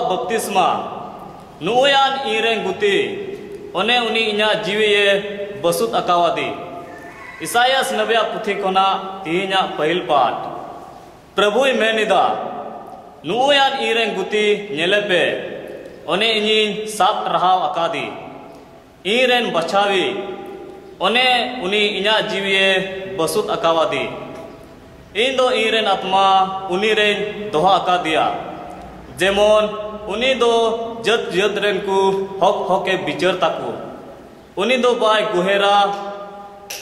बपतिस्मा नुयान इरें गुती ओने उनी इन्या जीविये बसुत अकावादी इसायास नबिया पुथी कोना तीन्या पहिल पाठ प्रभु मेनिदा नुयान इरें गुती नेलेपे ओने इन्हीं साप रहाव अकादी इरें बचावी ओने उनी इन्या जीविये बसुत अकावादी इन दो इरें आत्मा उनी रें दोहा अकादिया जेमोन उनी दो जत जत रेन को हक हके बिचार ताकू उनी दो बाय गुहेरा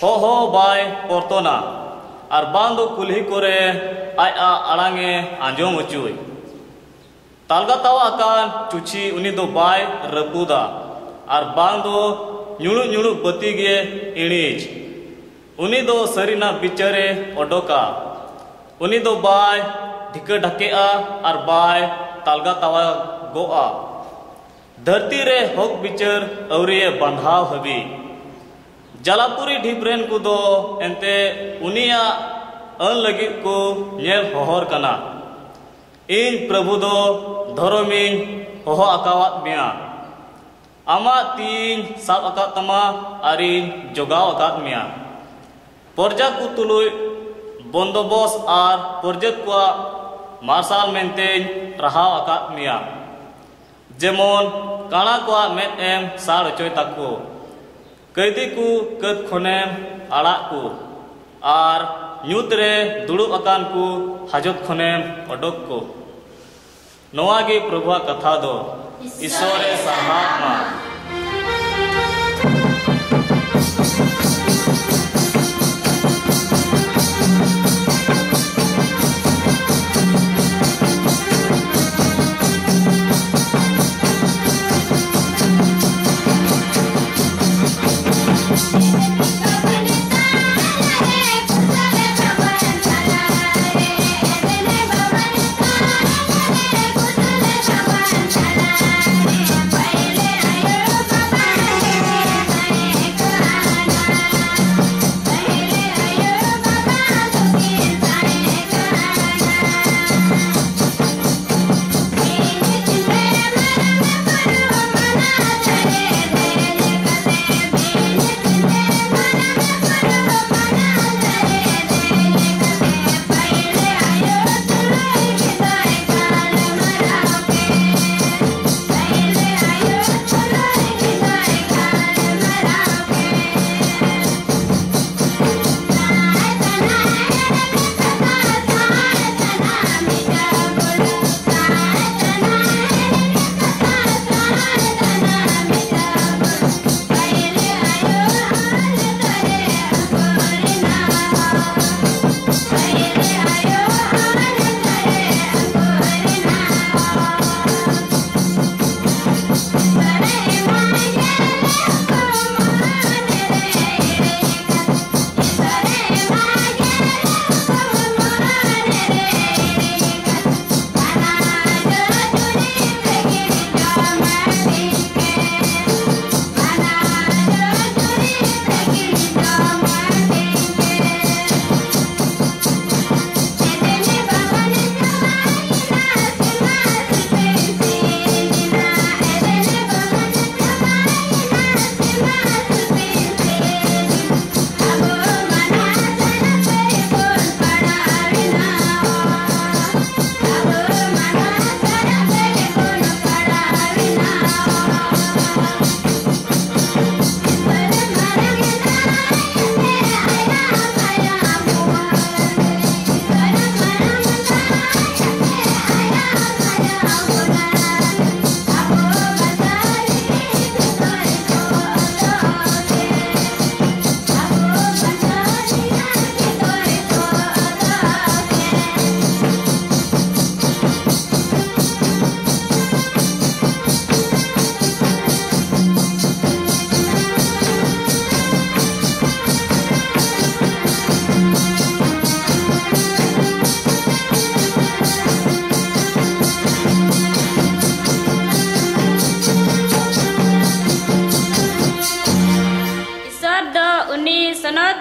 हो बाय पोर्तोना और बांदो कुल्ही कोरे आय आ अड़ांगे आंजोम उचुई तालगातावा अकान चुची उनी दो बाय रपुदा और बांदो न्युळु न्युळु बती गे इणीज उनी दो सरीना बिचारे ओडोका उनी दो बाय ढिक ढकेआ और बाय तालगातावा गोआ धरती रे हक बिचार अवरिये बंधाव हबी जलापुरी ढिपरेन को दो एंते उनिया अन लगी को नेल होहर कना इन प्रभु दो धर्मिन होहो अकावात मिया आमा तीन साब अकात तमा आरिन जोगाव अकात मिया पर्जा को तुलुय बंदोबस्त आर पर्जत को मार्शाल मेंते रहाव अकात मिया जेमोन काना को मेद एम साड़ चोय ताको कैदी को कद खनेम आड़ा को आर न्यूत रे दुड़ुब अकान को हाजत खनेम ओडोक को नोआगे प्रभुआ कथा दो ईश्वरे साहात्मा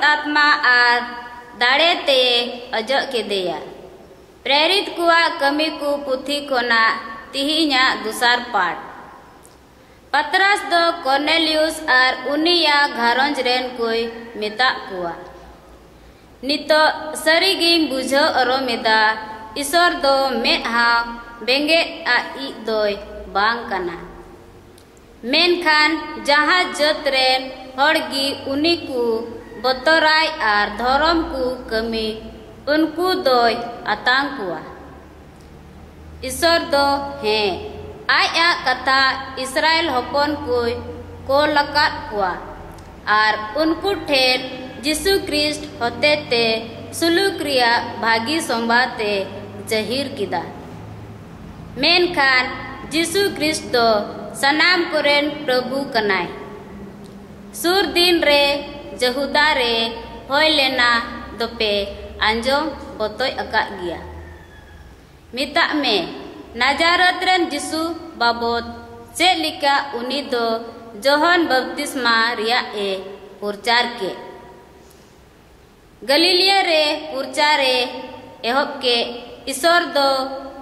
आत्मा आर दाड़े ते अजो के देया प्रेरित कुआ कमी को पुथी कोना तिहिना दुसार पाठ। पतरस दो कॉर्नेलियस और उनिया घारंज रेन कोई मेता कुआ नितो सरीगिम बुझो अरोमेदा ईश्वर दो मेहा बेंगे आई दोय बांग कना मेनखान जहाँ जत रेन हड़गी उनी को बतराय और धर्म को कमी उनको दोय आतांग कुआ ईश्वर दो हैं आया कथा इस्राएल हपन को लकात कुआ और उनको ठेर यीशु ख्रिस्ट होते ते सुलुक्रिया भागी संबाते जहीर किदा मेनखान यीशु ख्रिस्ट दो सनाम कोरेन प्रभु कनाय सुर दिन रे जहुदा रे होय लेना दोपे आंजोम बतोय अका गिया मिता में नाजारत रेन यीशु बाबत से लिका उनी दो जोहन बपतिस्मा रिया ए पुरचार के गलीलिया रे पुरचारे एहब के ईश्वर दो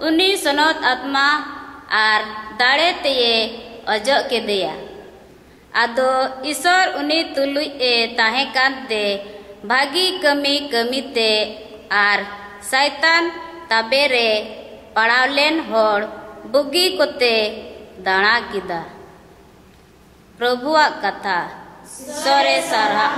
उनी सनत आत्मा आर दाड़े ते अजो के दिया आदो ईश्वर उनी तुलुई ए ताहे कांते भागी कमी कमीते आर शैतान ताबेरे पड़ावलेन होड़ बुगी कोते दाणा किदा प्रभुआ कथा सोरे सारा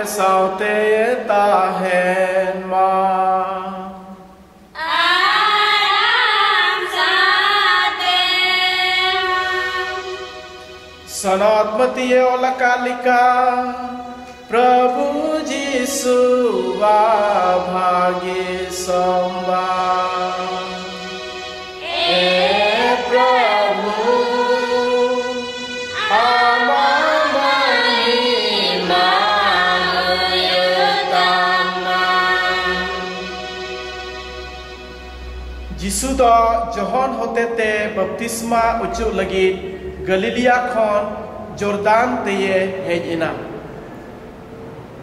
साउते ताहेन मा सनात्मती ओलकालिका प्रभु जीसु भागे संबा यीशु दो जोहन होते ते बपतिस्मा उचु लगी गलीलिया खन जोरदान तेये हेज एना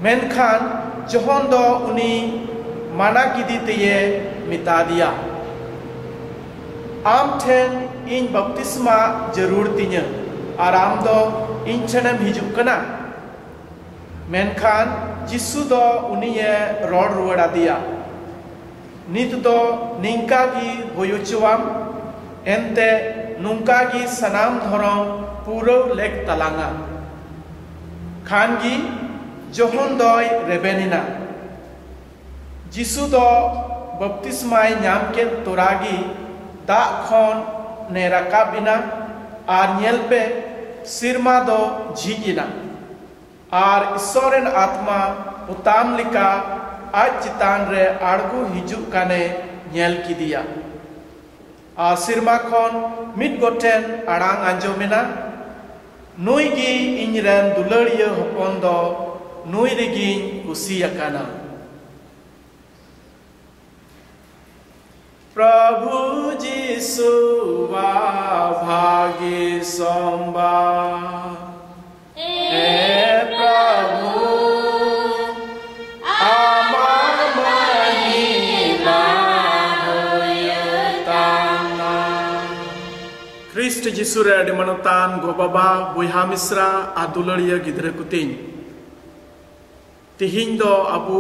मेनखान जोहन दो उनी माना किदी तेये मिता दिया आम ठेन इन बपतिस्मा जरूर तिnya और आम दो इन ठेनम हिजुक कना मेनखान जिसु दो उनिये रोड रुवाड़ा दिया नित दो निंका की होयुचुआम एंते नुंका की सनाम धरम पूरो लेक तलांगा खानगी जोहन दोय रेबेनिना जिसु दो बपतिस्माय नाम के तोरागी दा खन ने राकाबिना आर नेलपे सिरमा दो झिगिना आर ईश्वरेन आत्मा उताम लिका आज चितान रे आड़गु हिजुक काने नेल किदिया आर सिरमा खन मिट गोटेन आड़ांग आंजोमेना नुई गी इनरेन दुलड़िया हपन दो नुई रेगी कुसियाकाना प्रभु जिसु भागी सोमबा प्रभु आमार महिमा होयताना ख्रिस्ट जिसु रे अडी मनतान गोबाबा बुहा मिश्रा आ दुलड़िया गिद्रे कुतिन तिहिन दो अबु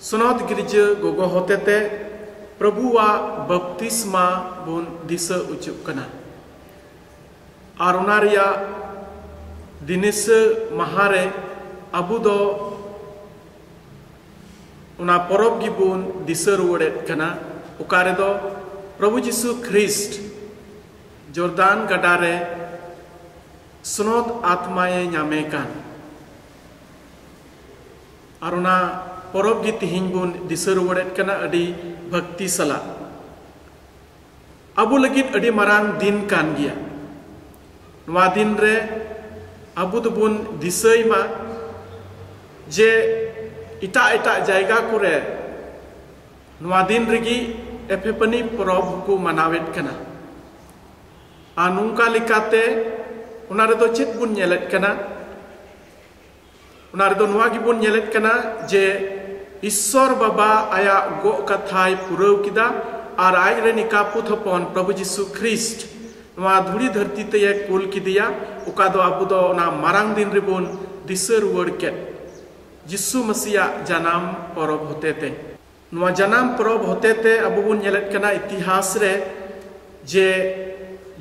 सुनत गिरजे गोगो होतेते प्रभुआ बपतिस्मा बुन दिशा उचुक कना आरुनारिया दिनेश महारे अबु दो उना परब गिबुन दिशा रुवड़े कना उकारे दो प्रभु जिसु ख्रिस्ट जोरदान गडारे सुनोत आत्माए नामे कान आरुना परब गी तिहिन बुन दिशा रुवड़े कना अडी भक्ति सला अबु लगित अडी मरांग दिन कान गिया नवा दिन रे अबु दुबुन दिसई मा जे इटा इटा जायगा कुरे नवा दिन रेगी एफेपनी परब को मनावेट कना आ नुंका लिकाते उना रे दो चेत बुन नेलेट कना उना रे दो नवा गी बुन नेलेट कना जे ईश्वर बाबा आया गो कथाय पुरव किदा और आज रे निकापुत हपन प्रभु जिसु ख्रिस्ट नवा धुड़ी धरती ते कुल किदिया उका दो अबु दो ना मारांग दिन रिबुन दिसर रुवड़ के जिसु मसीहा जनाम परब होते थे नवा जनाम परब होते थे अबु बुन नेलेट कना इतिहास रे जे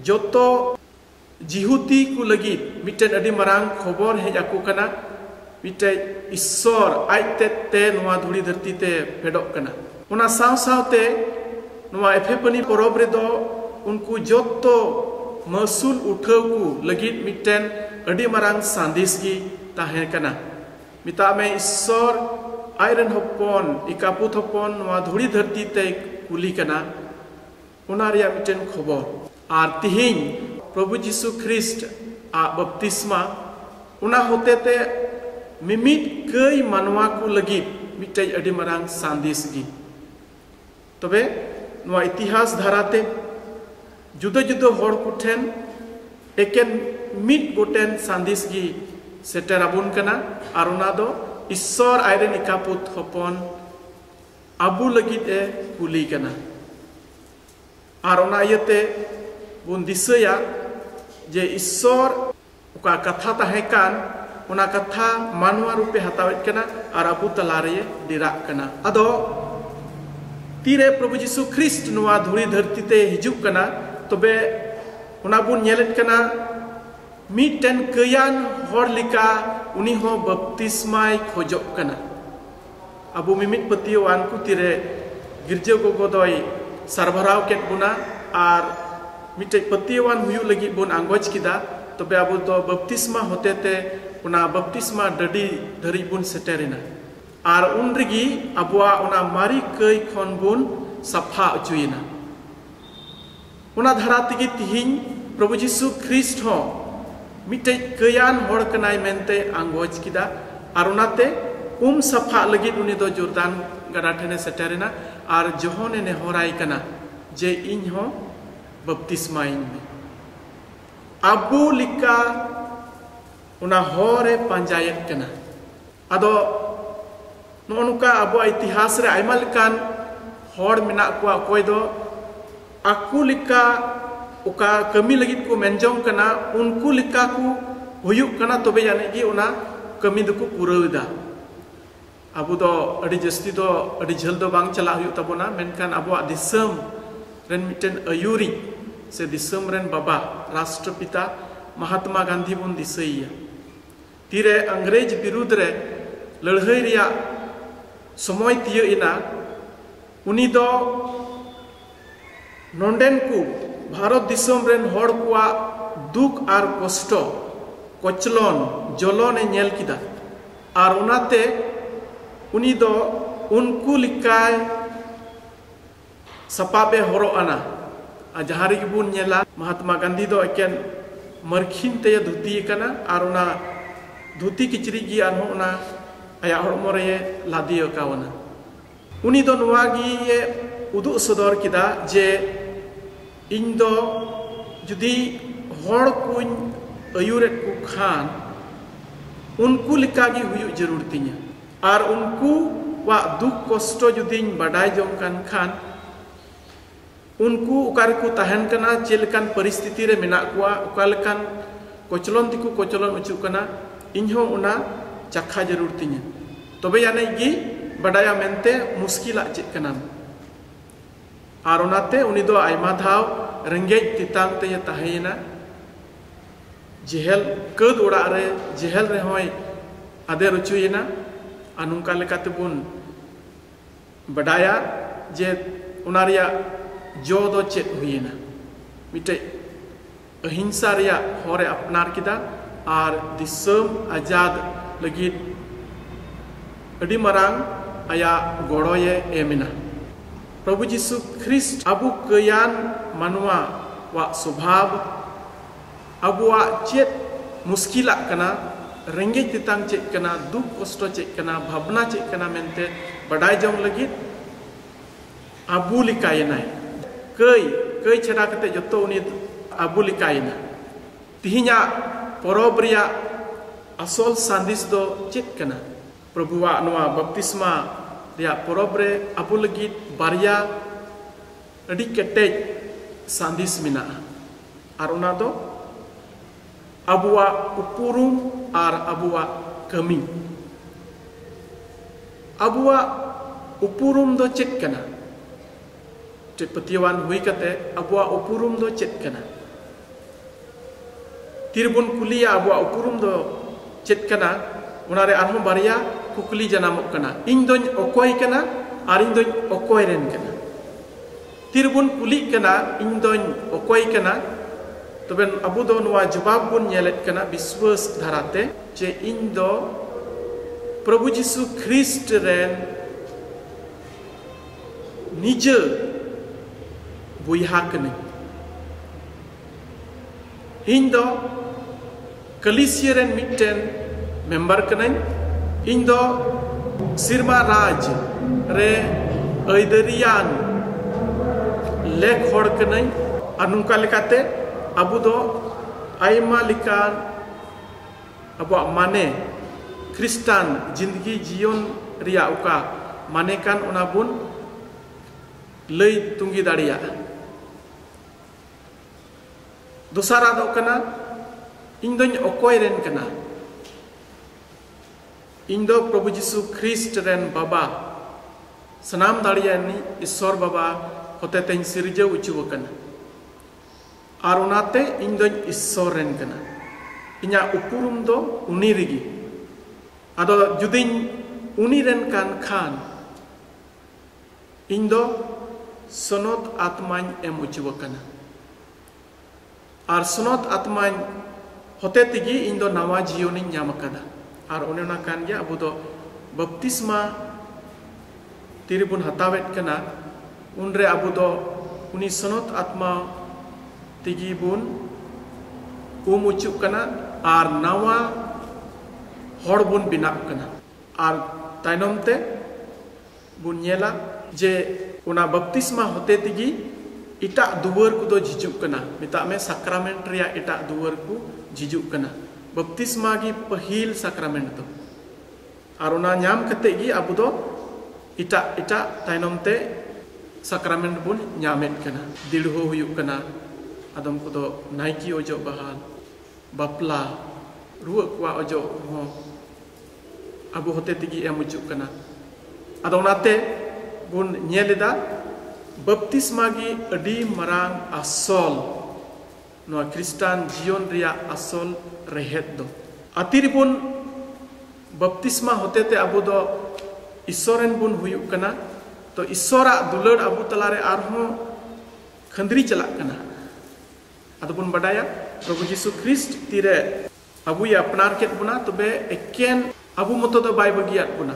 जोतो जिहुती को लगी मिटेन अडी मरांग खबर हे जाकु कना मिटे ईश्वर आइते ते नवा धुड़ी धरती ते फेडोक कना उना साव सावते नवा एफेपनी परब रे दो उनको जोतो मसूल उठाव को लगी मिटेन अडी मरांग सांदिस गी ताहे कना मिता में ईश्वर आयरन हपन इकापुत हपन नवा धुड़ी धरती ते कुली कना उना रिया मिटेन खबर आर तिहिन प्रभु जिसु ख्रिस्ट आ बपतिस्मा उना होते ते मिमिट कई मानवा को लगी मिटे अडी मरांग सांदिस गी तबे नवा इतिहास धाराते जुदा जुदा होड़ कुठेन एकेन मिट गोटेन सांदिस गी सेटेराबुन कना आर उना दो ईश्वर आयरन इकापुत हपन अबु लगी ए कुली कना आर उना इयते बुन दिसया जे ईश्वर उका कथा ताहेकान उना कथा मानवा रूपे हतावेट कना और अबु तलारे डिराक कना अदो तीरे प्रभु जिसु ख्रिस्ट नवा धुड़ी धरती ते हिजुक कना तबे उना बुन नेलेट कना मिटेन कयान होर लिका उनी हो बपतिस्माय खोजोक कना अबु मिमिट पतियोवान को तीरे गिरजे गोगो दोय सरभराव केट बुना और मिटे पतियोवान हुयु लगी बुन आंगोज किदा तबे अबु दो बपतिस्मा होते ते उना बपतिस्मा डडी धरी बुन सेटेरिना और उन रिगी अबुआ उना मारी कई खन बुन सफा उचुइना उना धारा तिगी तिहिन प्रभु जिसु ख्रिस्ट हो मिटे कयान होड़ कनाय मेनते आंगोज किदा और उनाते सफा लगी उनी दो जोरदान गड़ा ठेने सेटेरिना और जोहने ने होराय कना जे इन हो बपतिस्मा इन में Abu लिका una hore panjayet kena. Ado nonuka abo itihas re aimal kan hor menak ko akoy do aku lika uka kami lagi ku menjong kena unku lika ku huyuk kena tobe jane gi una kami duku purauda. Abu do adi jasti do adi jhal do bang chala huyuk tabona menkan abo disam ren miten ayuri se disam ren baba Rashtrapita Mahatma Gandhi bun disaiya. Tire Angrej birud re लड़ाई रिया समय तियो इना उनी दो नोंडेन को Bharat दिसम rain हर कुआ दुख are कष्ट कोचलन जलन नेल किदा आर उनाते उनी दो उनको लिकाय सपाबे हरो आना जहाँ रे बुन नेला महात्मा गांधी दो एकेन मरखिन ते धुती कना आर उना धुती किचरी गी आनो उना आया हड़मो रे लादियो कावना उनी दो नुवागी ये उदु सदर किदा जे इन दो जुदी हड़ कुन अयुरेट को खान उनको लिकागी हुयु जरूर तिnya आर उनको वा दुख कष्ट जुदी बडाय जों खान उनको उकार को तहन कना चेलकान परिस्थिति रे मेना कुआ उकालकान कोचलन तिकु कोचलन उचु कना इनहो उना चखा जरूर तिnya तबे याने गी बडाया मेनते मुश्किल चेक कना आर उनाते उनी दो आयमा धाव रेंगेज तितांग ते ताहेना जेहल कद उड़ा रे जेहल रे होय आदे रुचुयना अनुका लेकाते बुन बडाया जे उनारिया जो दो चेक हुईना मिटे अहिंसा रिया होरे अपनार किदा आर दिसम आजाद लगी अडी मरांग आया गोड़ोये एमिना प्रभु जीसु ख्रिस्ट अबु कयान मानवा वा स्वभाव अबुआ चेत मुश्किला कना रेंगे तितांग चेक कना दुख कष्ट चेक कना भावना चेक कना मेनते बडाय जोंग लगी अबु लिकायनाय कई छड़ा कते जतो उनी अबु लिकायना तिहिना परब रिया असल सांदिस दो चेक कना प्रभुआ नवा बपतिस्मा रिया परब रे अबु लगी बारिया अडी केटेज सांदिस मिना आर उना दो अबुआ उपुरुम आर अबुआ कमी अबुआ उपुरुम दो चेक कना पतियावान हुई कते अबुआ उपुरुम दो चेक कना तिरबुन कुलिया अबुआ उपुरुम दो चेक कना उनारे आरहम बारिया कुकली जनामक कना इन दोन ओकोय कना आर इन दोन ओकोय रेन कना तिरबुन कुली कना इन दोन ओकोय कना तबे अबु दो नवा जवाब बुन नेलेत कना विश्वास धाराते जे इन दो प्रभु जीसु ख्रिस्ट रेन निज बुइहा कने इन दो कलिसिया रेन मिटेन मेंबर कने इन दो सिरमा राज रे ऐदरियान लेख होड़ कने अनुका लेकाते अबु दो आयमा लिकान अबु माने ख्रिस्टान जिंदगी जीवन रिया उका माने कान उना बुन लई तुंगी दाड़िया दुसारा दो कना इन दोन ओकोय रेन कना इन दो प्रभु जीसु ख्रिस्ट रेन बाबा सनाम दाड़िया नि ईश्वर बाबा होते तेन सिरजे उचु कना आर उनाते इन दोन ईश्वर रेन कना इन्या उपुरुम दो उनी रिगी आदो जुदिन उनी रेन कान खान इन दो सनत आत्माñ एम उचु कना आर सनत आत्माñ होते तिगी इन दो नवा जीवन नाम कदा आर ओनेना कान गया अबु दो बपतिस्मा तिरिबुन हतावेट कना उनरे अबु दो उनी सनत आत्मा तिगी बुन उमुचु कना आर नवा हड़ बुन बिनाप कना आर तायनमते बुन नेला जे उना बपतिस्मा होते तिगी इटा दुवर को दो झिजुक कना मिता में साक्रामेंट रिया इटा दुवर को झिजुक कना बपतिस्मा की पहिल साक्रामेंट दो और उना नाम कते गी अबु दो इटा इटा ताइनम ते साक्रामेंट बुन नामेत कना दिड़हो हुयुक कना आदम को दो नाइकी ओजो बहाल बापला रुआ कुआ ओजो हो अबु होते तिगी एम उजुक कना आदो नाते बुन नेलेदा बपतिस्मा की अडी मरांग असोल नोआ क्रिस्टान जीवन रिया असोल रहेत दो अतिरि बुन बपतिस्मा होते ते अबु दो ईश्वरन बुन हुयुक कना तो ईश्वरा दुलड़ अबु तलारे आरहो खंदरी चला कना अदो बुन बडाया प्रभु यीशु ख्रिस्ट तीरे अबु या अपनार केत बुना तबे एकेन अबु मतो दो बाय बगियात बुना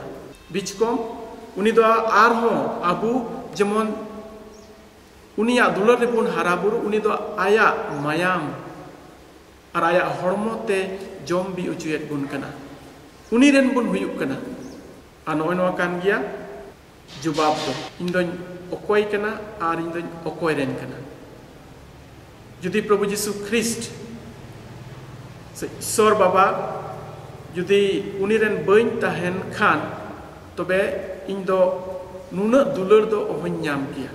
बिचकोम उनी दो आरहो अबु जेमन उनिया दुलड़ रे बुन हाराबुरु उनी दो आया मायाम और आया हड़मो ते जम बि उचुयत बुन कना उनी रेन बुन हुयुक कना आ नोय नोआ कान गिया जुबाब दो इन दोन ओकोय कना आर इन दोन ओकोय रेन कना जुदी प्रभु यीशु ख्रिस्ट से ईश्वर बाबा जुदी उनी रेन बइन ताहेन खान तबे इन दो नुना दुलड़ दो ओहन नाम किया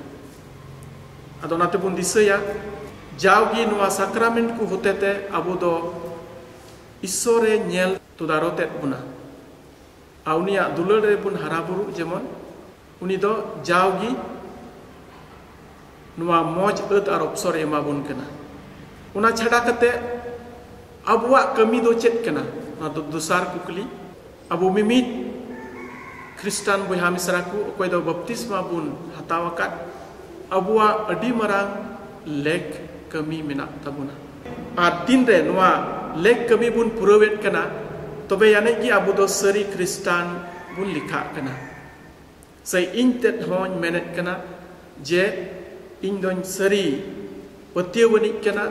आदो नाते बुन दिसया जावगी नुआ साक्रामेंट को होते ते अबु दो ईश्वरे नेल तुदारोते बुना आउनिया दुलड़ रे बुन हाराबुरु जेमन उनी दो जावगी नुआ मौज अत और अवसर एमा बुन कना उना छड़ा कते अबुआ कमी दो चेत कना ना दो दुसार कुकली अबु मिमित क्रिस्टान बुहा मिसरा को कोई दो बपतिस्मा बुन हतावका अबुआ अडी मरांग लेक कमी मेना तबुना आ तीन रे नुआ लेक कमी बुन पुरवेट कना तबे याने कि अबु दो सरी क्रिस्टान बुन लिखा कना से इन तेत होन मेनेट कना जे इन दोन सरी पतियवनी कना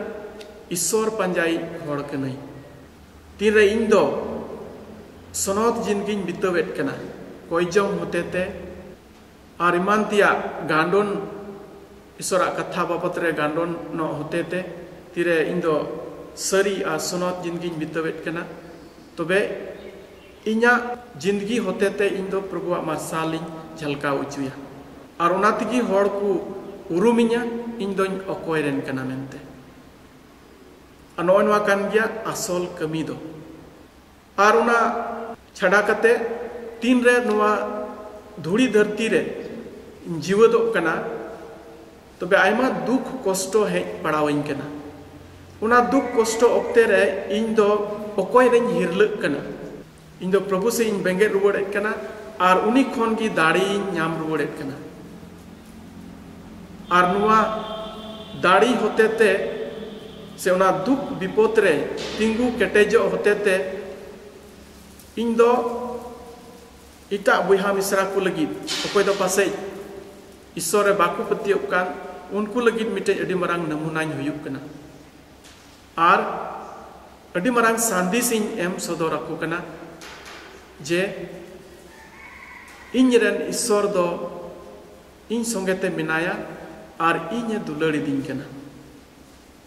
ईश्वर पंजाई होड़ कनई तीन रे इन दो सनत जिंदगी बितवेट कना कोई जम होते ते आर इमानतिया गांडोन ईश्वरा कथा बाबत रे गांडोन न होते ते तीरे इन दो सरी आ सनत जिंदगी बितवेट कना तबे इन्या जिंदगी होते ते इन दो प्रभुआ मार्साली झलका उचुया और उनातिगी होड़ को उरुमिया इन दोन ओकोय रेन कना मेनते अनोनवा कान गया असोल कमी दो और उना छड़ा कते तीन रे नुआ धुड़ी धरती रे जीवदो कना तबे आयमा दुख कष्ट हे पड़ावइन कना उना दुख कष्ट ओक्ते रे इन दो ओकोय रेन हिरलक कना इन दो प्रभु से इन बेंगे रुवड़ेत कना और उनी खोन की दाड़ी नाम रुवड़ेत कना और नुआ दाड़ी होते ते से उना दुख विपद रे तिंगु केटेजो होते ते इन दो इटा बुहा मिश्रा को लगी ओकोय दो पासे ईश्वर बाकु पतियों कान उनको लगी मिटे अडी मरांग नमूनाइन हुयुक कना और अडी मरांग सांदिस इन एम सदर रखो कना जे इन रेन ईश्वर दो इन संगेते मिनाया और इन दुलड़ी दिन कना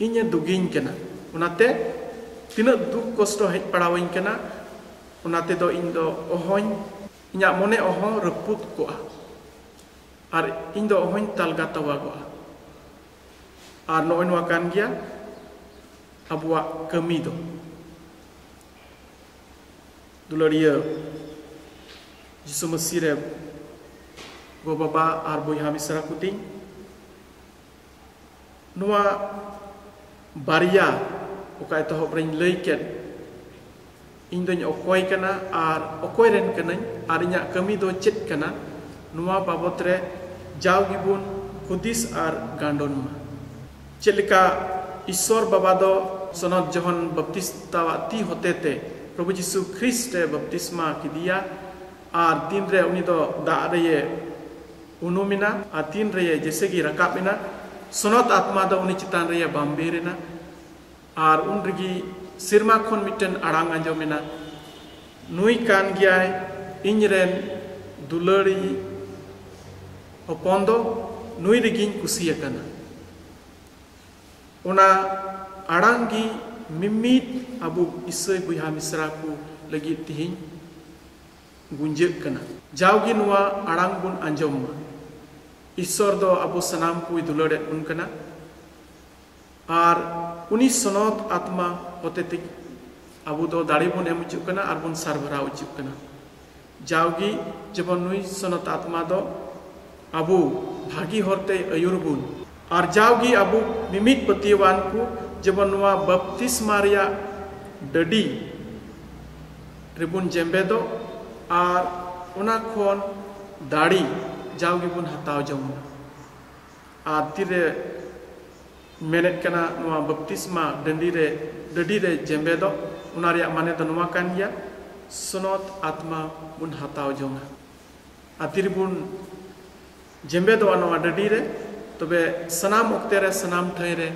इन दुगिन कना उनाते तीना दुख कष्ट हेज पड़ावइन कना उनाते दो इन दो ओहन इन्या मोने ओहो रपुत कोआ और इन दो ओहन तालगा तवा कोआ और नोन वाकान गया अबुआ कमी दो दुलड़िया यीशु मसीह रे गो बाबा और बुहा मिश्रा कुतिन नुआ बारिया ओका एतहब रेन लई केद इन दोन ओकोय कना और ओकोय रेन कनाई और इन्या कमी दो चेत कना नुआ बाबत रे जावगी बुन हुदिस और गांडोन मा चेलिका ईश्वर बाबा दो सनत जहन बपतिस्मा ती होते ते प्रभु यीशु ख्रिस्ट बपतिस्मा किदिया और तीन रे उनी दो दा रे उनुमिना और तीन रे जैसे कि रकाबिना सनत आत्मा दो उनी चितान रे बाम्बेरेना और उन रगी सिरमा खन मिटन आड़ांग आंजोमेना नुई कान गयाय इन रेन दुलड़ी हपन दो नुई रगिन कुसिया कना उना आड़ांगी mimit abu isai buha misra ku lagi tihin gunjek kana jaugi nuwa arang bun anjom Isor do abu sanam ku iduladet bun kana ar uni sonot atma hotetik abu do dari bun em ucuk kana ar bun sarbara ucuk kana jaugi jebon nui sonot atma do abu bhagi horte ayur bun ar jaugi abu mimit patiwan ku jebon nuwa baptisma ria dadi ribun jembe do ar una khon dari jaugi bun hataw jom ar tire menet kana nuwa baptisma dadi re jembe do una ria mane do nuwa kan ya sonot atma bun hataw jom atir bun jembe do nuwa dadi re tobe sanam okte re sanam thai re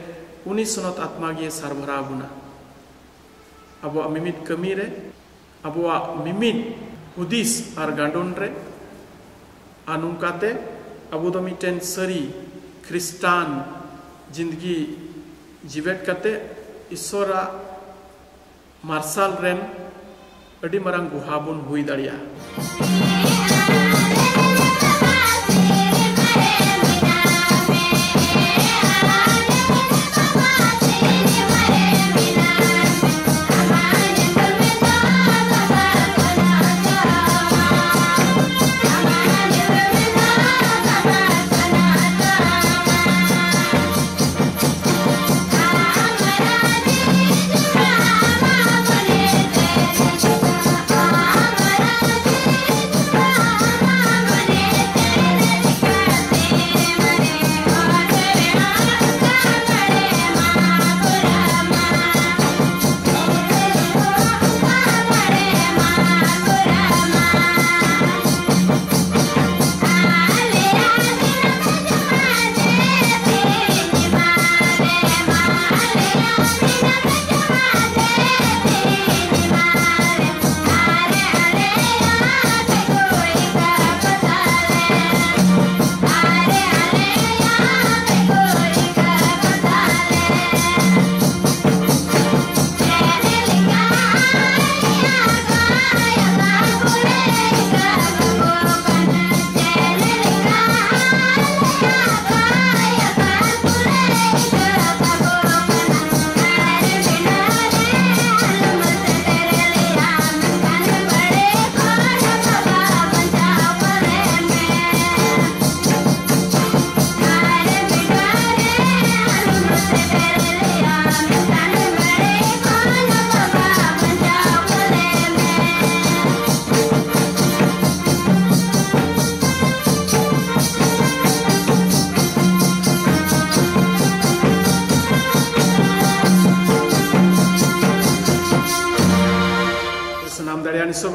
uni sonot atma gi sarbara guna abo mimit kami re abo mimit hudis ar gandon re anungkate abo do miten sari kristan jindagi jiwet kate isora marsal ren adi marang guhabun hui daria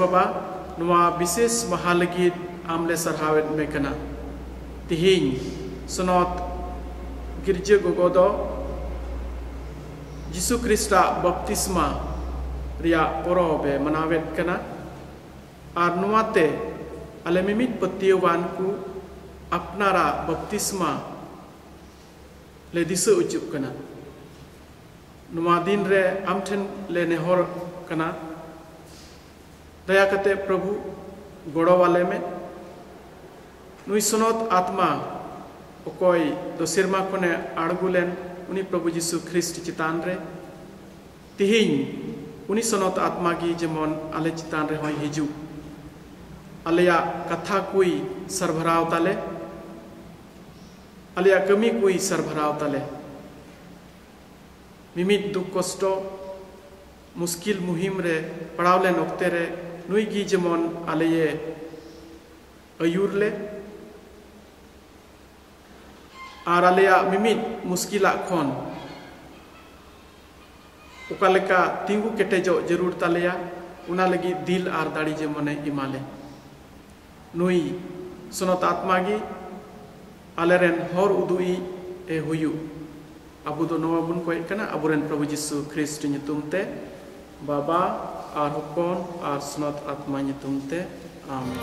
Baba nuwa bises mahalagid amle sarhawet mekana tihin sonot girje gogodo Jisu Krista baptisma ria porobe manawet kana ar nuwate ale mimit patiwan ku apnara baptisma le disa ujuk kana nuwa din re amten le nehor kana दया कते प्रभु गोड़ो वाले में नुई सुनोत आत्मा ओकोई दो सिरमा कोने आड़गुलेन उनी प्रभु जिसु Christ चितान रे तिहिन उनी सुनोत आत्मा की जेमन आले चितान रे होई हिजु आलेया कथा कोई सरभराव ताले आलेया कमी कोई सरभराव ताले मिमित दुख कष्टो मुश्किल मुहिम रे पड़ावले नोक्ते रे नुई गी जेमन आलेये अयूर ले आर आलेया मिमित मुश्किला खन उकालेका तिंगु केटेजो जरूर तालेया उना लगी दिल आर दाड़ी जेमने इमाले नुई सुनत आत्मा गी आलेरेन हर उदुई ए हुयु अबु दो नवा बुन कोय कना अबुरेन प्रभु जिसु Christ nyutum te Baba ar hopon ar sunat atma nyutum te amen